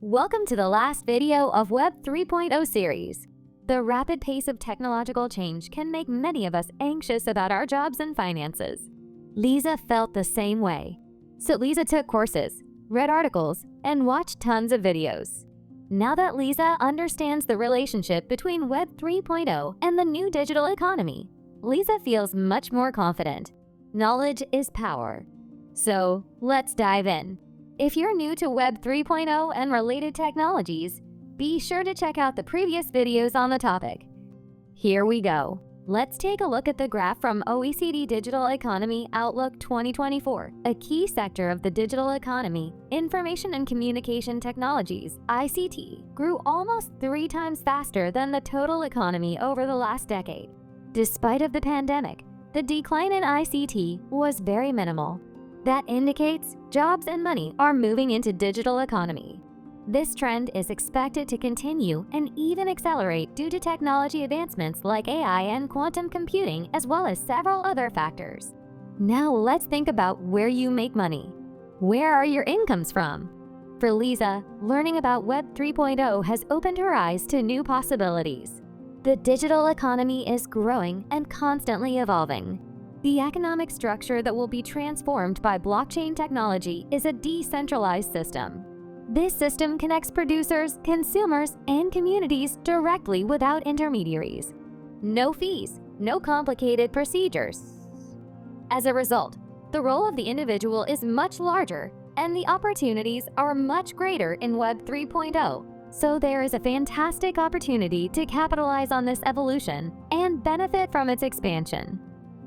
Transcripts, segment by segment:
Welcome to the last video of Web 3.0 series. The rapid pace of technological change can make many of us anxious about our jobs and finances. Lisa felt the same way. So Lisa took courses, read articles, and watched tons of videos. Now that Lisa understands the relationship between Web 3.0 and the new digital economy, Lisa feels much more confident. Knowledge is power. So let's dive in. If you're new to Web 3.0 and related technologies, be sure to check out the previous videos on the topic. Here we go. Let's take a look at the graph from OECD Digital Economy Outlook 2024. A key sector of the digital economy, information and communication technologies, ICT, grew almost 3 times faster than the total economy over the last decade. Despite of the pandemic, the decline in ICT was very minimal. That indicates jobs and money are moving into digital economy. This trend is expected to continue and even accelerate due to technology advancements like AI and quantum computing, as well as several other factors. Now let's think about where you make money. Where are your incomes from? For Lisa, learning about Web 3.0 has opened her eyes to new possibilities. The digital economy is growing and constantly evolving. The economic structure that will be transformed by blockchain technology is a decentralized system. This system connects producers, consumers, and communities directly without intermediaries. No fees, no complicated procedures. As a result, the role of the individual is much larger and the opportunities are much greater in Web 3.0. So there is a fantastic opportunity to capitalize on this evolution and benefit from its expansion.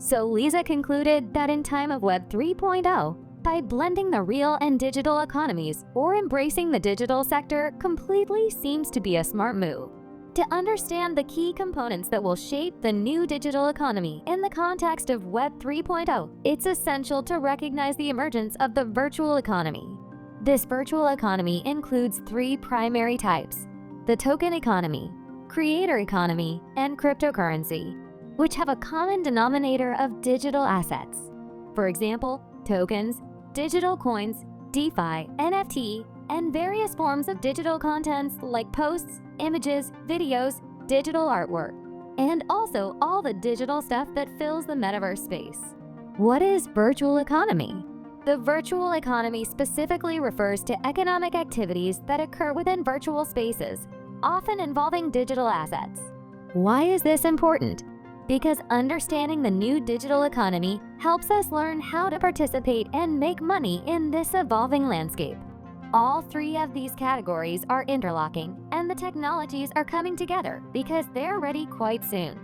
So Lisa concluded that in time of Web 3.0, by blending the real and digital economies or embracing the digital sector completely seems to be a smart move. To understand the key components that will shape the new digital economy in the context of Web 3.0, it's essential to recognize the emergence of the virtual economy. This virtual economy includes 3 primary types: the token economy, creator economy, and cryptocurrency, which have a common denominator of digital assets. For example, tokens, digital coins, DeFi, NFT, and various forms of digital contents like posts, images, videos, digital artwork, and also all the digital stuff that fills the metaverse space. What is virtual economy? The virtual economy specifically refers to economic activities that occur within virtual spaces, often involving digital assets. Why is this important? Because understanding the new digital economy helps us learn how to participate and make money in this evolving landscape. All 3 of these categories are interlocking, and the technologies are coming together because they're ready quite soon.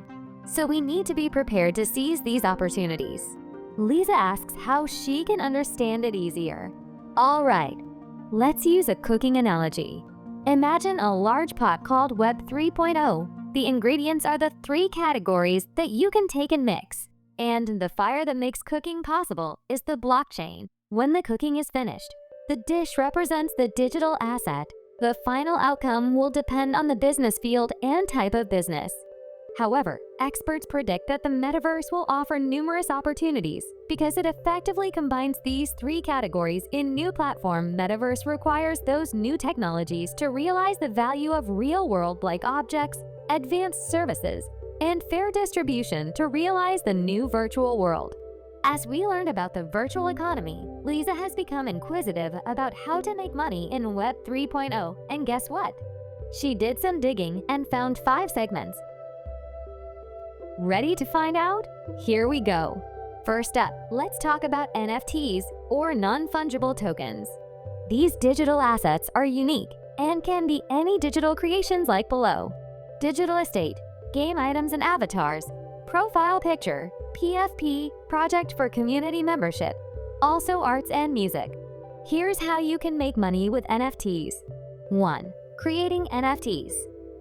So we need to be prepared to seize these opportunities. Lisa asks how she can understand it easier. All right, let's use a cooking analogy. Imagine a large pot called Web 3.0. The ingredients are the 3 categories that you can take and mix. And the fire that makes cooking possible is the blockchain. When the cooking is finished, the dish represents the digital asset. The final outcome will depend on the business field and type of business. However, experts predict that the metaverse will offer numerous opportunities because it effectively combines these 3 categories in new platform. Metaverse requires those new technologies to realize the value of real-world like objects, advanced services, and fair distribution to realize the new virtual world. As we learned about the virtual economy, Lisa has become inquisitive about how to make money in Web 3.0, and guess what? She did some digging and found 5 segments. Ready to find out? Here we go. First up, let's talk about NFTs, or non-fungible tokens. These digital assets are unique and can be any digital creations like below: digital estate, game items and avatars, profile picture, PFP, project for community membership, also arts and music. Here's how you can make money with NFTs. 1. Creating NFTs.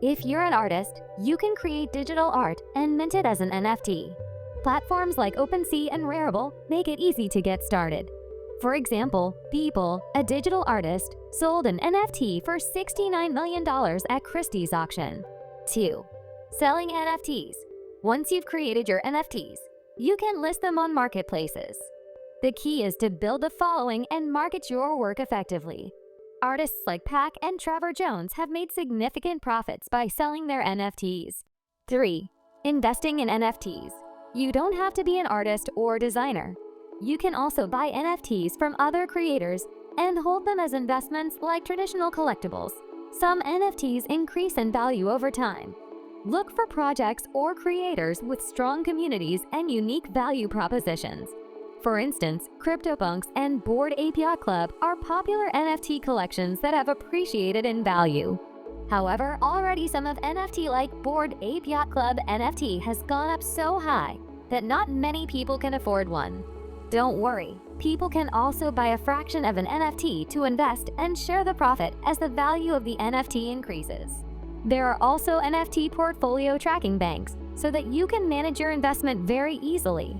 If you're an artist, you can create digital art and mint it as an NFT. Platforms like OpenSea and Rarible make it easy to get started. For example, People, a digital artist, sold an NFT for $69 million at Christie's auction. 2. Selling NFTs. Once you've created your NFTs, you can list them on marketplaces. The key is to build a following and market your work effectively. Artists like Pac and Trevor Jones have made significant profits by selling their NFTs. 3. Investing in NFTs. You don't have to be an artist or designer. You can also buy NFTs from other creators and hold them as investments like traditional collectibles. Some NFTs increase in value over time. Look for projects or creators with strong communities and unique value propositions. For instance, CryptoPunks and Bored Ape Yacht Club are popular NFT collections that have appreciated in value. However, already some of NFT like Bored Ape Yacht Club NFT has gone up so high that not many people can afford one. Don't worry, people can also buy a fraction of an NFT to invest and share the profit as the value of the NFT increases. There are also NFT portfolio tracking banks so that you can manage your investment very easily.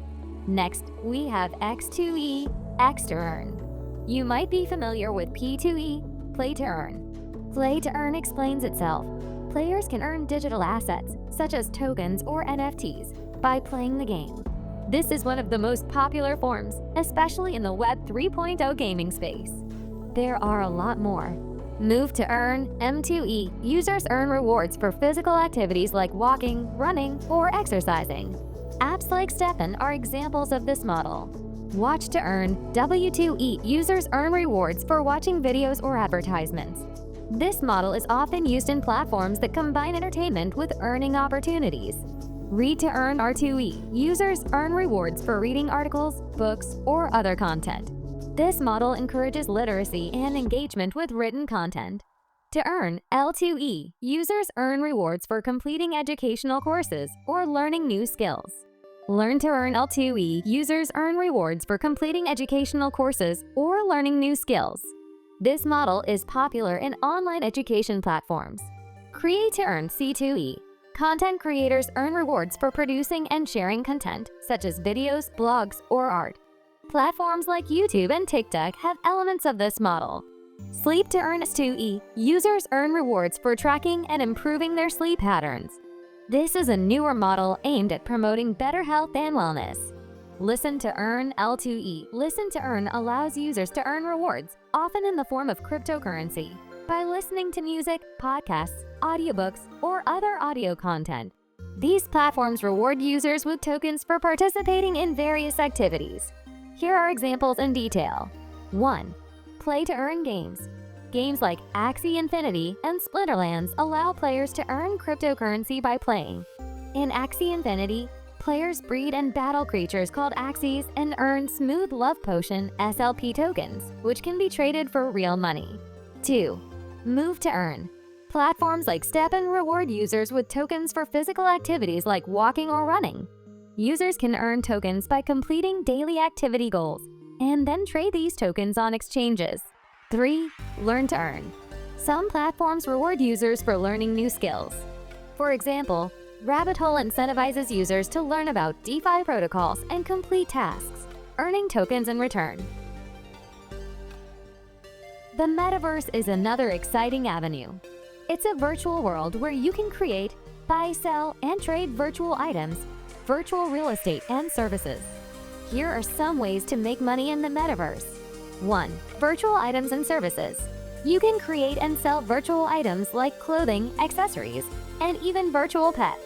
Next, we have X2E, X to Earn. You might be familiar with P2E, Play to Earn. Play to Earn explains itself. Players can earn digital assets, such as tokens or NFTs, by playing the game. This is one of the most popular forms, especially in the Web 3.0 gaming space. There are a lot more. Move to Earn, M2E, users earn rewards for physical activities like walking, running, or exercising. Apps like STEPN are examples of this model. Watch to Earn, W2E, users earn rewards for watching videos or advertisements. This model is often used in platforms that combine entertainment with earning opportunities. Read to Earn, R2E, users earn rewards for reading articles, books, or other content. This model encourages literacy and engagement with written content. To Earn, L2E, users earn rewards for completing educational courses or learning new skills. Learn to Earn, L2E, users earn rewards for completing educational courses or learning new skills. This model is popular in online education platforms. Create to Earn, C2E, content creators earn rewards for producing and sharing content, such as videos, blogs, or art. Platforms like YouTube and TikTok have elements of this model. Sleep to Earn, S2E, users earn rewards for tracking and improving their sleep patterns. This is a newer model aimed at promoting better health and wellness. Listen to Earn, L2E. Listen to Earn allows users to earn rewards, often in the form of cryptocurrency, by listening to music, podcasts, audiobooks, or other audio content. These platforms reward users with tokens for participating in various activities. Here are examples in detail. 1. Play to Earn games. Games like Axie Infinity and Splinterlands allow players to earn cryptocurrency by playing. In Axie Infinity, players breed and battle creatures called Axies and earn Smooth Love Potion (SLP) tokens, which can be traded for real money. 2. Move to Earn. Platforms like STEPN reward users with tokens for physical activities like walking or running. Users can earn tokens by completing daily activity goals and then trade these tokens on exchanges. 3. Learn to Earn. Some platforms reward users for learning new skills. For example, Rabbit Hole incentivizes users to learn about DeFi protocols and complete tasks, earning tokens in return. The metaverse is another exciting avenue. It's a virtual world where you can create, buy, sell, and trade virtual items, virtual real estate, and services. Here are some ways to make money in the metaverse. 1. Virtual items and services. You can create and sell virtual items like clothing, accessories, and even virtual pets.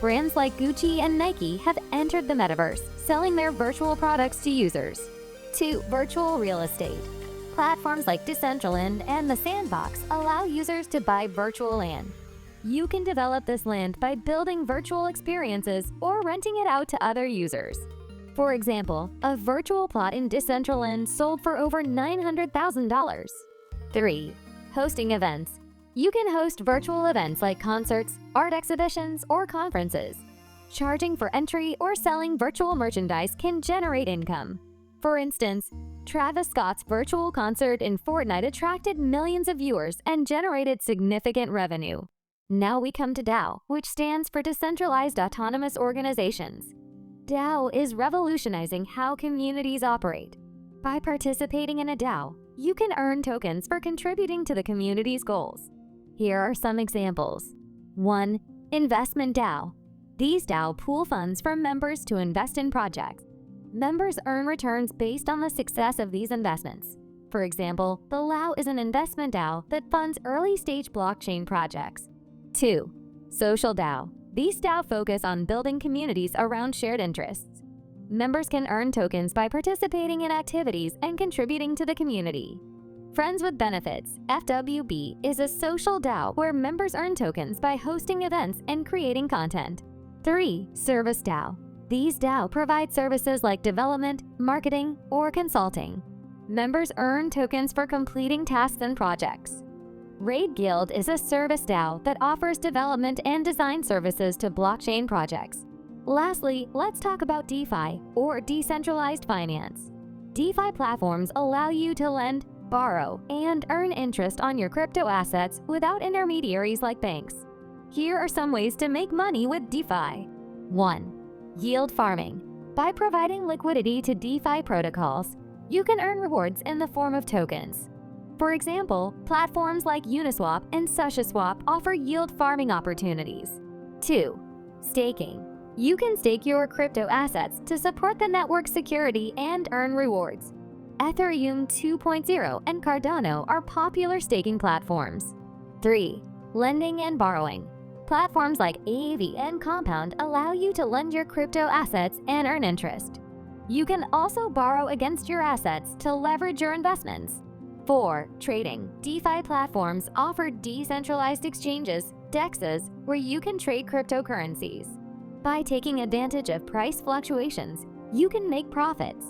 Brands like Gucci and Nike have entered the metaverse, selling their virtual products to users. 2. Virtual real estate. Platforms like Decentraland and The Sandbox allow users to buy virtual land. You can develop this land by building virtual experiences or renting it out to other users. For example, a virtual plot in Decentraland sold for over $900,000. 3. Hosting events. You can host virtual events like concerts, art exhibitions, or conferences. Charging for entry or selling virtual merchandise can generate income. For instance, Travis Scott's virtual concert in Fortnite attracted millions of viewers and generated significant revenue. Now we come to DAO, which stands for Decentralized Autonomous Organizations. DAO is revolutionizing how communities operate. By participating in a DAO, you can earn tokens for contributing to the community's goals. Here are some examples. 1. Investment DAO. These DAO pool funds from members to invest in projects. Members earn returns based on the success of these investments. For example, the LAO is an investment DAO that funds early-stage blockchain projects. 2. Social DAO. These DAO focus on building communities around shared interests. Members can earn tokens by participating in activities and contributing to the community. Friends with Benefits, FWB, is a social DAO where members earn tokens by hosting events and creating content. 3. Service DAO. These DAO provide services like development, marketing, or consulting. Members earn tokens for completing tasks and projects. Raid Guild is a service DAO that offers development and design services to blockchain projects. Lastly, let's talk about DeFi, or decentralized finance. DeFi platforms allow you to lend, borrow, and earn interest on your crypto assets without intermediaries like banks. Here are some ways to make money with DeFi. 1. Yield farming. By providing liquidity to DeFi protocols, you can earn rewards in the form of tokens. For example, platforms like Uniswap and SushiSwap offer yield farming opportunities. 2. Staking. You can stake your crypto assets to support the network's security and earn rewards. Ethereum 2.0 and Cardano are popular staking platforms. 3. Lending and borrowing. Platforms like AAV and Compound allow you to lend your crypto assets and earn interest. You can also borrow against your assets to leverage your investments. 4. Trading. DeFi platforms offer decentralized exchanges, DEXs, where you can trade cryptocurrencies. By taking advantage of price fluctuations, you can make profits.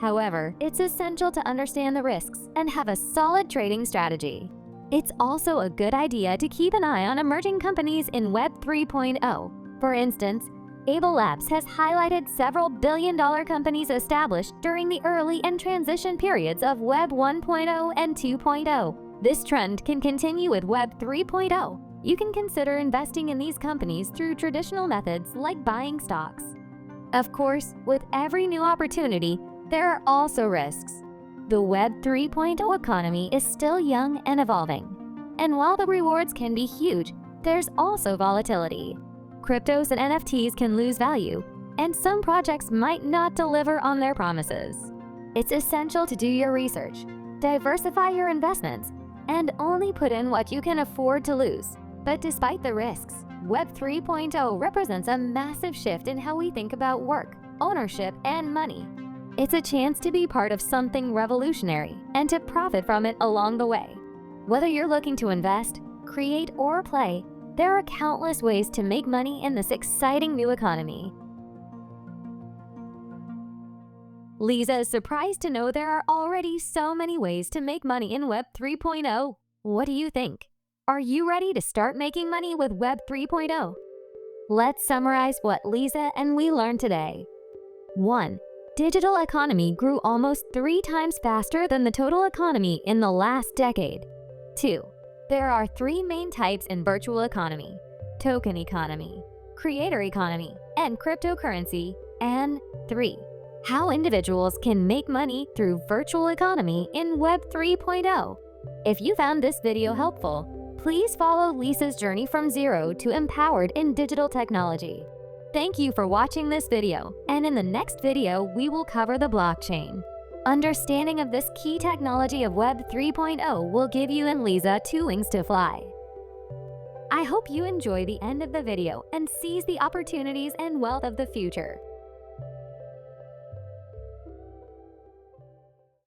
However, it's essential to understand the risks and have a solid trading strategy. It's also a good idea to keep an eye on emerging companies in Web 3.0. For instance, Able Labs has highlighted several billion-dollar companies established during the early and transition periods of Web 1.0 and 2.0. This trend can continue with Web 3.0. You can consider investing in these companies through traditional methods like buying stocks. Of course, with every new opportunity, there are also risks. The Web 3.0 economy is still young and evolving. And while the rewards can be huge, there's also volatility. Cryptos and NFTs can lose value, and some projects might not deliver on their promises. It's essential to do your research, diversify your investments, and only put in what you can afford to lose. But despite the risks, Web 3.0 represents a massive shift in how we think about work, ownership, and money. It's a chance to be part of something revolutionary and to profit from it along the way. Whether you're looking to invest, create, or play, there are countless ways to make money in this exciting new economy. Lisa is surprised to know there are already so many ways to make money in Web 3.0. What do you think? Are you ready to start making money with Web 3.0? Let's summarize what Lisa and we learned today. 1. Digital economy grew almost 3 times faster than the total economy in the last decade. 2. There are 3 main types in virtual economy: token economy, creator economy, and cryptocurrency. And 3. How individuals can make money through virtual economy in Web 3.0. If you found this video helpful, please follow Lisa's journey from zero to empowered in digital technology. Thank you for watching this video, and in the next video, we will cover the blockchain. Understanding of this key technology of Web 3.0 will give you and Lisa 2 wings to fly. I hope you enjoy the end of the video and seize the opportunities and wealth of the future.